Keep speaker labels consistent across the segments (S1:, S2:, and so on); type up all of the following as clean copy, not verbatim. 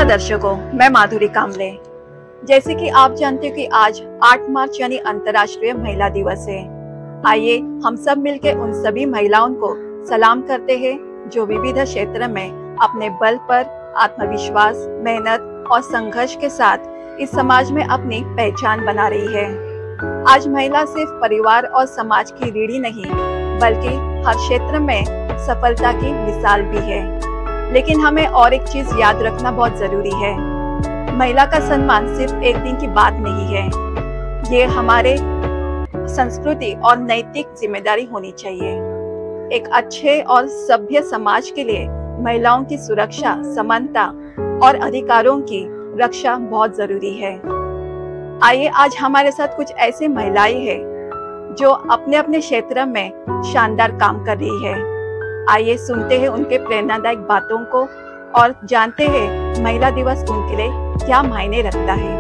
S1: नमस्कार दर्शकों, मैं माधुरी कामले। जैसे कि आप जानते हो कि आज 8 मार्च यानी अंतर्राष्ट्रीय महिला दिवस है। आइए हम सब मिलकर उन सभी महिलाओं को सलाम करते हैं जो विविध क्षेत्र में अपने बल पर आत्मविश्वास, मेहनत और संघर्ष के साथ इस समाज में अपनी पहचान बना रही है। आज महिला सिर्फ परिवार और समाज की रीढ़ नहीं बल्कि हर क्षेत्र में सफलता की मिसाल भी है। लेकिन हमें और एक चीज याद रखना बहुत जरूरी है, महिला का सम्मान सिर्फ एक दिन की बात नहीं है, ये हमारे संस्कृति और नैतिक जिम्मेदारी होनी चाहिए। एक अच्छे और सभ्य समाज के लिए महिलाओं की सुरक्षा, समानता और अधिकारों की रक्षा बहुत जरूरी है। आइए आज हमारे साथ कुछ ऐसे महिलाएं हैं जो अपने अपने क्षेत्र में शानदार काम कर रही है। आइए सुनते हैं उनके प्रेरणादायक बातों को और जानते हैं महिला दिवस उनके लिए क्या मायने रखता है।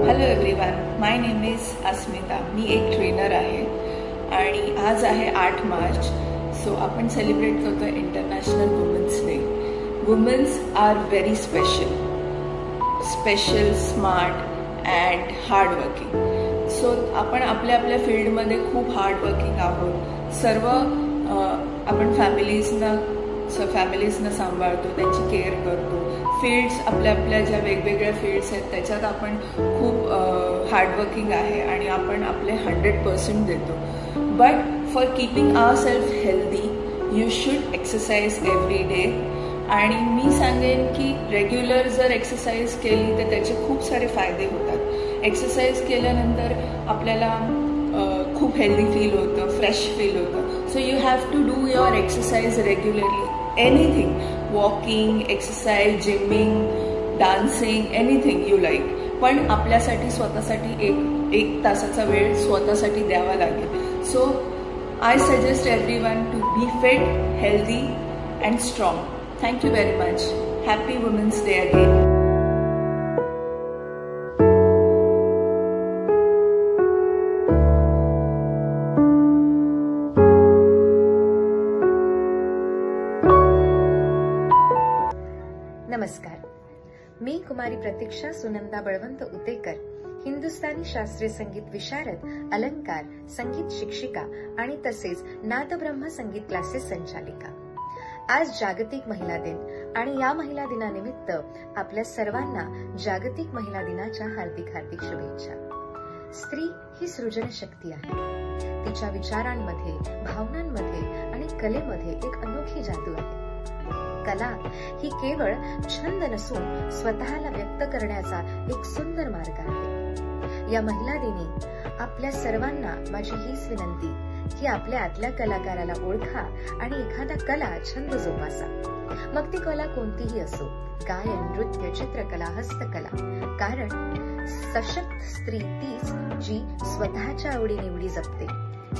S2: Hello everyone, my name is Asmita. मी एक ट्रेनर आहे आणि आज आहे 8 मार्च। सो आपण सेलिब्रेट करतो international women's day. Women's are very special, smart and hardworking. So आपण आपल्या आपल्या फील्डमध्ये खूप हार्डवर्किंग आहोत। सर्व आपण फॅमिलीजना सांभाळतो, त्यांची केअर करतो। फील्ड्स आपल्या ज्या वेगवेगळ्या फील्ड्स आहेत त्याच्यात आपण खूप हार्डवर्किंग आहे आणि आपण आपले 100% देतो। But for keeping ourselves healthy you should exercise every day. आणि मी सांगेन की रेग्युलर जर एक्सरसाइज केली तर त्याचे खूप सारे फायदे होतात। एक्सरसाइज केल्यानंतर आपल्याला खूप हेल्दी फील होतं, फ्रेश फील होतं। So you have to do your exercise regularly, anything, walking, exercise, gymming, dancing, anything you like. पण आपल्यासाठी स्वतःसाठी एक तासाचा वेळ स्वतःसाठी द्यावा लागेल। So I suggest everyone to be fit, healthy and strong. Thank you very much. Happy Women's Day again.
S3: नमस्कार, मी कुमारी प्रतीक्षा सुनंदा बळवंत उतेकर, हिंदुस्थानी शास्त्रीय संगीत विशारद, अलंकार, संगीत शिक्षिका आणि तसेच नादब्रह्म संगीत क्लासेस संचालिका। आज जागतिक महिला दिन आणि या महिला दिनानिमित्त आपल्या सर्वांना जागतिक महिला दिनाच्या हार्दिक हार्दिक शुभेच्छा। स्त्री ही सृजन शक्ती आहे। तिच्या विचारांमध्ये, भावनांमध्ये आणि कलेमध्ये एक अनोखी जादू आहे। कला ही केवळ छंद नसून स्वतःला व्यक्त करण्याचा एक सुंदर मार्ग आहे। या महिला दिनी आपल्या सर्वांना माझी हीच विनंती की आपल्या आतल्या कलाकाराला ओळखा आणि एखादा कला छंद जोपासा। मग ती कला कोणतीही असो, गायन, नृत्य, चित्रकला, हस्तकला। कारण सशक्त स्त्री तीच जी स्वतःच्या आवडीनिवडी जपते।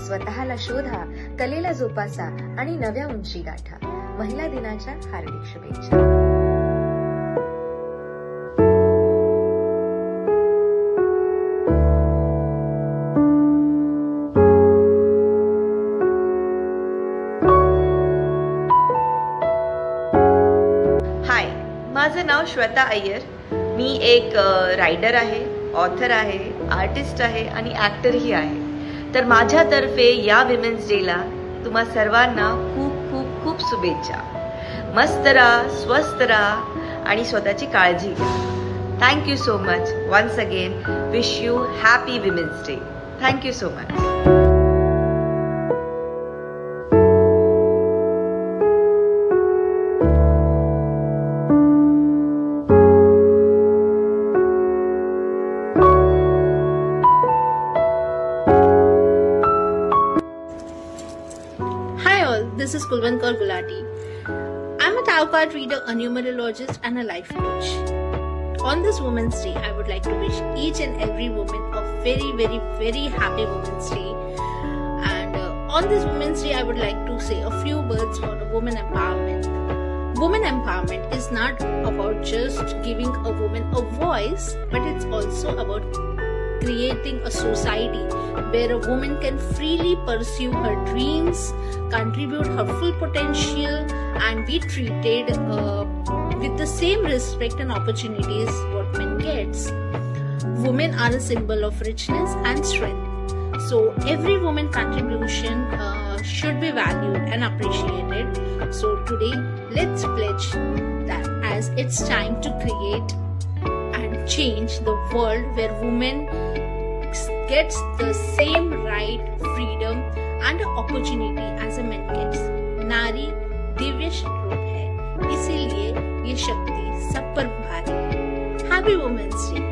S3: स्वतःला शोधा, कलेला जोपासा आणि नव्या उंची गाठा। महिला दिनाच्या हार्दिक शुभेच्छा।
S4: हाय, माझं नाव श्वेता अय्यर। मी एक रायटर आहे, ऑथर आहे, आर्टिस्ट आहे आणि ॲक्टरही आहे। तर माझ्यातर्फे या विमेन्स डेला तुम्हा सर्वांना खूप खूप खूप शुभेच्छा। मस्त राहा, स्वस्थ राहा आणि स्वतःची काळजी घ्या। Thank you so much once again. Wish you happy women's day. Thank you so much.
S5: This is Kulwant Kaur Gulati. I'm a tarot card reader, a numerologist and a life coach. On this Women's Day, I would like to wish each and every woman a very, very, very happy Women's Day. And on this Women's Day, I would like to say a few words for women empowerment. Women empowerment is not about just giving a woman a voice, but it's also about creating a society where a woman can freely pursue her dreams, contribute her full potential, and be treated with the same respect and opportunities what men gets. Women are a symbol of richness and strength. So every woman contribution should be valued and appreciated. So today, let's pledge that as it's time to create and change the world where women gets the same right, freedom and opportunity as a man gets. नारी दिव्य स्वरूप है, इसीलिए ये शक्ति सब पर भारी है. Happy Women's Day.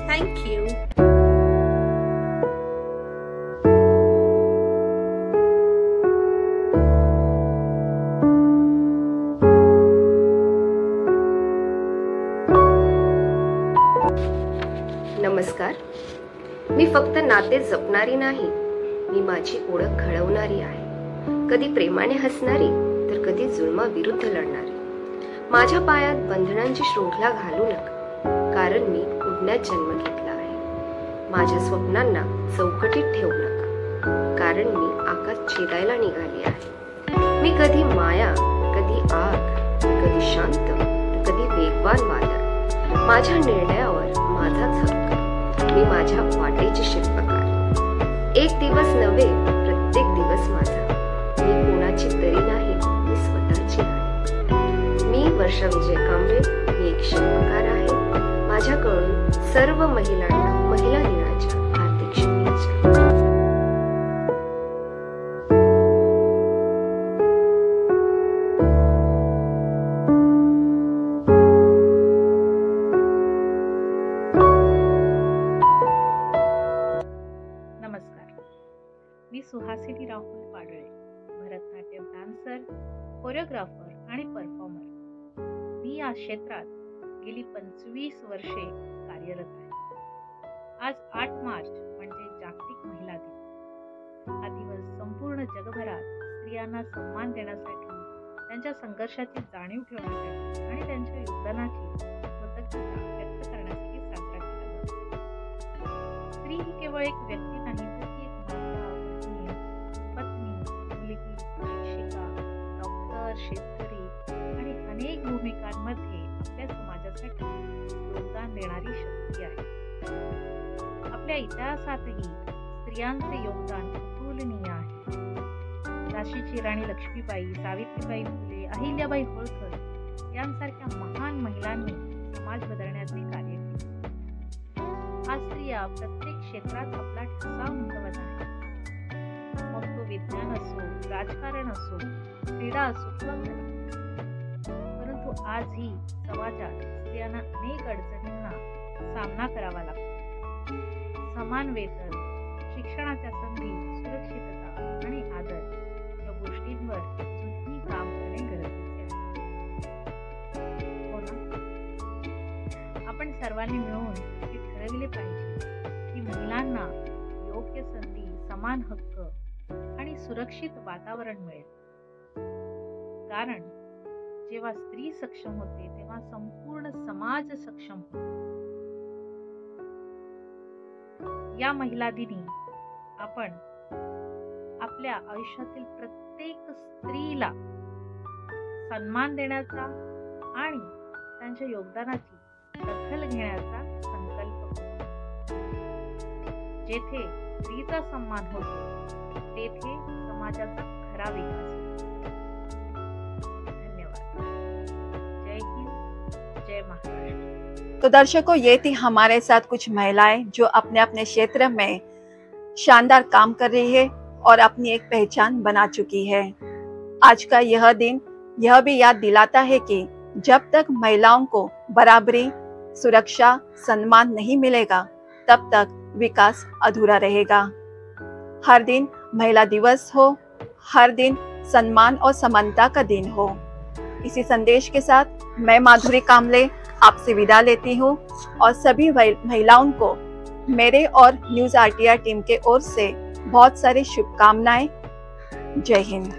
S5: Thank you.
S6: नमस्कार. मी फक्त नाते जपणारी नाही, मी माझी ओळख घडवणारी आहे. कधी प्रेमाने हसणारी तर कधी जुलमाविरुद्ध लढणारी. माझ्या पायात बंधनांची शृंखला घालू नका, कारण मी उडण्यात जन्म घेतला आहे. माझ्या स्वप्नांना चौकटीत ठेवू नका, कारण मी आकाश छेदायला निघाली आहे. मी कधी माया, कधी आग, कधी शांत, कधी वेगवान वादळ. माझ्या निर्णयावर माझाच हक्क. मी माझ्या वाटेचे शिल्पकार. एक दिवस नव्हे, प्रत्येक दिवस माझा. मी कोणाची तरी नाही, मी स्वतःची आहे. मी वर्षा विजय कांबळे, मी एक शिल्पकार आहे. माझ्याकडून सर्व महिलांना महिला दिनाच्या हार्दिक शुभेच्छा.
S7: मी सुहासिनी राहुल पाडळे, भरतनाट्यम डान्सर, कोरिओग्राफर आणि परफॉर्मर. मी या क्षेत्रात गेली 25 वर्षे कार्यरत आहे. आज 8 मार्च म्हणजे जागतिक महिला दिन. हा दिवस संपूर्ण जगभरात स्त्रियांना सन्मान देण्यासाठी, त्यांच्या संघर्षाची जाणीव ठेवण्यासाठी आणि त्यांच्या योगदानाची कृतज्ञता व्यक्त करण्यासाठी साजरा केला जातो. स्त्री ही केवळ एक व्यक्ती नाही, तर ती एक माता, पत्नी, मुलगी, शिक्षिका, डॉक्टर, शेतकरी आणि अनेक भूमिकांमध्ये आपल्या समाजासाठी योगदान देणारी शक्ती आहे. आपल्या इतिहासातही स्त्रियांचे योगदान अतुलनीय आहे. झाशीची राणी लक्ष्मीबाई, सावित्रीबाई फुले, अहिल्याबाई होळकर यांसारख्या महान महिलांनी समाज बदलण्याचे कार्य केले. आज स्त्रिया प्रत्येक क्षेत्रात आपला ठसा उमटवत आहेत. मग तो विज्ञान असो, राजकारण असो, क्रीडा असो किंवा कला. परंतु आजही समाजात स्त्रियांना अनेक अडचणींना सामना करावा लागतो. समान वेतन, शिक्षणाच्या संधी, सुरक्षितता आणि आदर या गोष्टींवर अजूनही काम करणे गरजेचे आहे. हो ना? आपण सर्वांनी मिळून हे ठरविले पाहिजे की महिलांना योग्य संधी, समान हक्क आणि सुरक्षित वातावरण मिळेल. कारण जेव्हा स्त्री सक्षम होते तेव्हा संपूर्ण समाज सक्षम होतो. या महिला दिनी आपण आपल्या आयुष्यातील प्रत्येक स्त्रीला सन्मान देण्याचा आणि त्यांच्या योगदानाची दखल घेण्याचा संकल्प करतो. जेथे स्त्रीचा सन्मान होतो तेथे समाजाचा खरा विकास होतो. धन्यवाद. जय हिंद, जय महाराष्ट्र.
S1: तो दर्शकों, ये थी हमारे साथ कुछ महिलाएं जो अपने अपने क्षेत्र में शानदार काम कर रही है और अपनी एक पहचान बना चुकी है. आज का यह दिन यह भी याद दिलाता है कि जब तक महिलाओं को बराबरी, सुरक्षा, सम्मान नहीं मिलेगा तब तक विकास अधूरा रहेगा. हर दिन महिला दिवस हो, हर दिन सम्मान और समानता का दिन हो. इसी संदेश के साथ मैं माधुरी कामले आपसे विदा लेती हूँ और सभी महिलाओं को मेरे और न्यूज़ RTR टीम के ओर से बहुत सारी शुभकामनाएं. जय हिंद.